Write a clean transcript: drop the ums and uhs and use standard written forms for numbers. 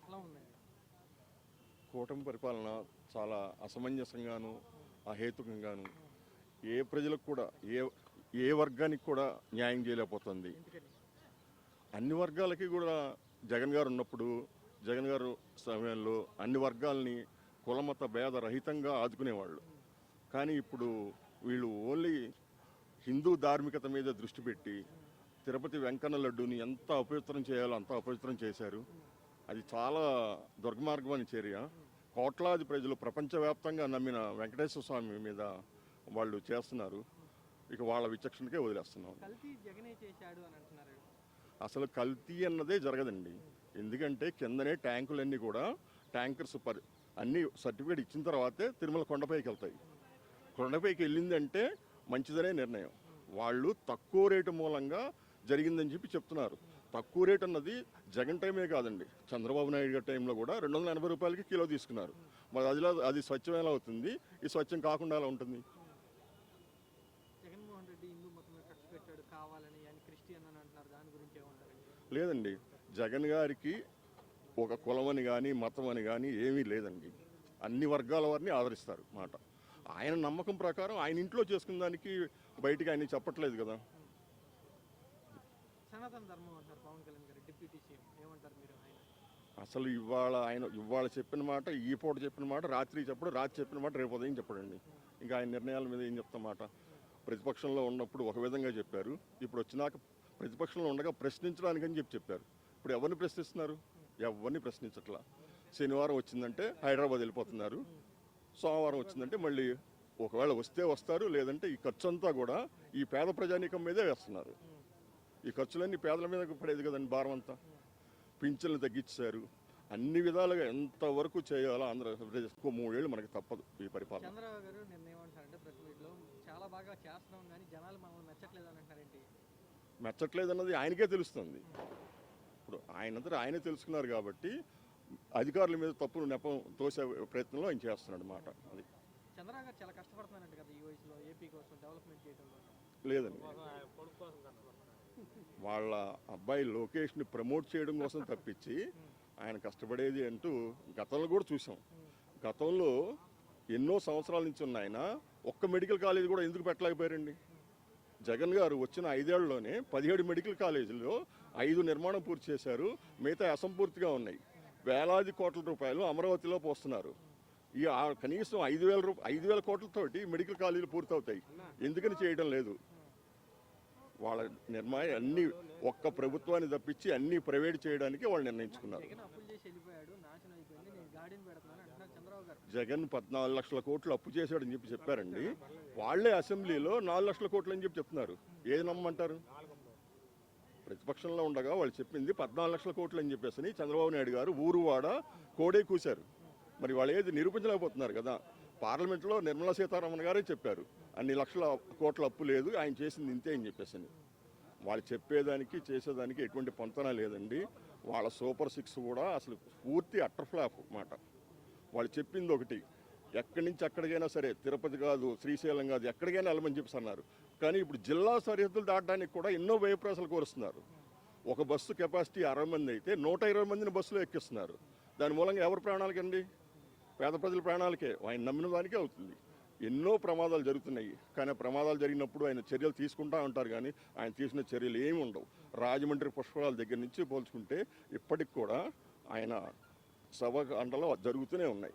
ఎలా ఉందండి? కూటమి పరిపాలన చాలా అసమంజసంగాను అహేతుకంగాను ఏ ప్రజలకు కూడా ఏ ఏ వర్గానికి కూడా న్యాయం చేయలేకపోతుంది. ఎందుకని? అన్ని వర్గాలకి కూడా జగన్ గారు ఉన్నప్పుడు జగన్ గారు సమయంలో అన్ని వర్గాలని కులమత భేద రహితంగా ఆదుకునేవాళ్ళు. కానీ ఇప్పుడు వీళ్ళు ఓన్లీ హిందూ ధార్మికత మీద దృష్టి పెట్టి తిరుపతి వెంకన్న లడ్డూని ఎంత అపవిత్రం చేయాలో అంత అపవిత్రం చేశారు. అది చాలా దుర్మార్గమైన చర్య. కోట్లాది ప్రజలు ప్రపంచవ్యాప్తంగా నమ్మిన వెంకటేశ్వర స్వామి మీద వాళ్ళు చేస్తున్నారు. ఇక వాళ్ళ విచక్షణకే వదిలేస్తున్నాం. కల్తీ జగనే చేశాడు అని అంటున్నారు. అసలు కల్తీ అన్నదే జరగదండి. ఎందుకంటే కిందనే ట్యాంకులన్నీ కూడా ట్యాంకర్స్ అన్ని సర్టిఫికేట్ ఇచ్చిన తర్వాతే తిరుమల కొండపైకి వెళ్తాయి. కొండపైకి వెళ్ళిందంటే మంచిదనే నిర్ణయం. వాళ్ళు తక్కువ రేటు మూలంగా జరిగిందని చెప్పి చెప్తున్నారు. తక్కువ రేటు అన్నది జగన్ టైమే కాదండి, చంద్రబాబు నాయుడు గారి టైంలో కూడా 280 రూపాయలకి కిలో తీసుకున్నారు. మరి అది స్వచ్ఛం ఎలా అవుతుంది? ఈ స్వచ్ఛం కాకుండా ఎలా ఉంటుంది? జగన్మోహన్ రెడ్డి హిందూ మతం మీద ఖర్చు పెట్టాడు కావాలని, అని క్రిస్టియన్ అని అంటున్నారు. దాని గురించి ఏమంటారు? లేదండి, జగన్ గారికి ఒక కులం అని కానీ మతం అని కానీ ఏమీ లేదండి. అన్ని వర్గాల వారిని ఆదరిస్తారు మాట. ఆయన నమ్మకం ప్రకారం ఆయన ఇంట్లో చేసుకున్న దానికి బయటికి ఆయన చెప్పట్లేదు కదా. సనాతన ధర్మం అంటారు పవన్ కళ్యాణ్ గారు, డిప్యూటీ సీఎం. ఏమంటారు మీరు? అసలు ఇవాళ చెప్పిన మాట, ఈ పూట చెప్పిన మాట రాత్రి చెప్పడు, రాత్రి చెప్పిన మాట రేపు ఉదయం చెప్పడండి. ఇంకా ఆయన నిర్ణయాల మీద ఏం చెప్తామాట. ప్రతిపక్షంలో ఉన్నప్పుడు ఒక విధంగా చెప్పారు, ఇప్పుడు వచ్చినాక ప్రతిపక్షంలో ఉండగా ప్రశ్నించడానికని చెప్పారు. ఇప్పుడు ఎవరిని ప్రశ్నిస్తున్నారు? ఎవరిని ప్రశ్నించట్లా. శనివారం వచ్చిందంటే హైదరాబాద్ వెళ్ళిపోతున్నారు, సోమవారం వచ్చిందంటే మళ్ళీ ఒకవేళ వస్తే వస్తారు, లేదంటే ఈ ఖర్చు అంతా కూడా ఈ పేద ప్రజానీకం మీదే వేస్తున్నారు. ఈ ఖర్చులన్నీ పేదల మీద పడేది కదండి భారం అంతా. పింఛన్లు తగ్గించారు. అన్ని విధాలుగా ఎంతవరకు చేయాలో ఆంధ్రప్రదేశ్ 3 ఏళ్ళు మనకి తప్పదు ఈ పరిపాలన. చంద్రబాబు గారు నిన్న ఏమంటారంటే ప్రతి వీటిలో చాలా బాగా చేస్తున్నాం కానీ జనాలు మనల్ని మెచ్చట్లేదు అని అంటారేంటి? మెచ్చట్లేదు అన్నది ఆయనకే తెలుస్తుంది. ఇప్పుడు ఆయనే తెలుసుకున్నారు కాబట్టి అధికారుల మీద తప్పును నెపం తోసే ప్రయత్నంలో ఆయన చేస్తున్నాడు అన్నమాట. అది చంద్రబాబు గారు చాలా కష్టపడుతున్నారంట కదా ఈ వయసులో ఏపీ కోసం డెవలప్మెంట్ చేయడం కోసం. లేదండి, వాళ్ళ అబ్బాయి లోకేష్ని ప్రమోట్ చేయడం కోసం తప్పించి ఆయన కష్టపడేది అంటూ గతంలో కూడా చూసాం. గతంలో ఎన్నో సంవత్సరాల నుంచి ఉన్న ఆయన ఒక్క మెడికల్ కాలేజీ కూడా ఎందుకు పెట్టలేకపోయారండి? జగన్ గారు వచ్చిన 5 ఏళ్లలోనే 17 మెడికల్ కాలేజీల్లో 5 నిర్మాణం పూర్తి చేశారు, మిగతా అసంపూర్తిగా ఉన్నాయి. వేలాది కోట్ల రూపాయలు అమరావతిలో పోస్తున్నారు. ఈ కనీసం 5,000 కోట్లతోటి మెడికల్ కాలేజీలు పూర్తవుతాయి. ఎందుకని చేయడం లేదు? వాళ్ళ నిర్ణయం అన్ని ఒక్క ప్రభుత్వాన్ని తప్పించి అన్ని ప్రైవేట్ చేయడానికి వాళ్ళు నిర్ణయించుకున్నారు. జగన్ 14 లక్షల కోట్లు అప్పు చేశాడని చెప్పి చెప్పారండి. వాళ్లే అసెంబ్లీలో 4 లక్షల కోట్లు అని చెప్పి చెప్తున్నారు. ఏది నమ్మంటారు? ప్రతిపక్షంలో ఉండగా వాళ్ళు చెప్పింది 14 లక్షల కోట్లు అని చెప్పేసి చంద్రబాబు నాయుడు గారు ఊరువాడ కోడే కూశారు. మరి వాళ్ళు ఏది నిరూపించలేకపోతున్నారు కదా. పార్లమెంట్లో నిర్మలా సీతారామన్ గారే చెప్పారు, అన్ని లక్షల కోట్ల అప్పు లేదు, ఆయన చేసింది ఇంతే అని చెప్పేసి. వాళ్ళు చెప్పేదానికి చేసేదానికి ఎటువంటి పొంతన లేదండి. వాళ్ళ సూపర్ 6 కూడా అసలు పూర్తి అట్టర్ ఫ్లాప్ మాట. వాళ్ళు చెప్పింది ఒకటి, ఎక్కడి నుంచి ఎక్కడికైనా సరే, తిరుపతి కాదు, శ్రీశైలం కాదు, ఎక్కడికైనా వెళ్ళమని చెప్పేసి అన్నారు. కానీ ఇప్పుడు జిల్లా సరిహద్దులు దాటడానికి కూడా ఎన్నో వ్యయప్రాసాలు కోరుస్తున్నారు. ఒక బస్సు కెపాసిటీ 60 మంది అయితే 120 మందిని బస్సులో ఎక్కిస్తున్నారు. దాని మూలంగా ఎవరి ప్రాణాలకండి? పేద ప్రజల ప్రాణాలకే. ఆయన నమ్మిన దానికే అవుతుంది. ఎన్నో ప్రమాదాలు జరుగుతున్నాయి. కానీ ప్రమాదాలు జరిగినప్పుడు ఆయన చర్యలు తీసుకుంటూ ఉంటారు, కానీ ఆయన తీసిన చర్యలు ఏమి ఉండవు. రాజమండ్రి పుష్కరాల దగ్గర నుంచి పోల్చుకుంటే ఇప్పటికి కూడా ఆయన సభ అండలో జరుగుతూనే ఉన్నాయి.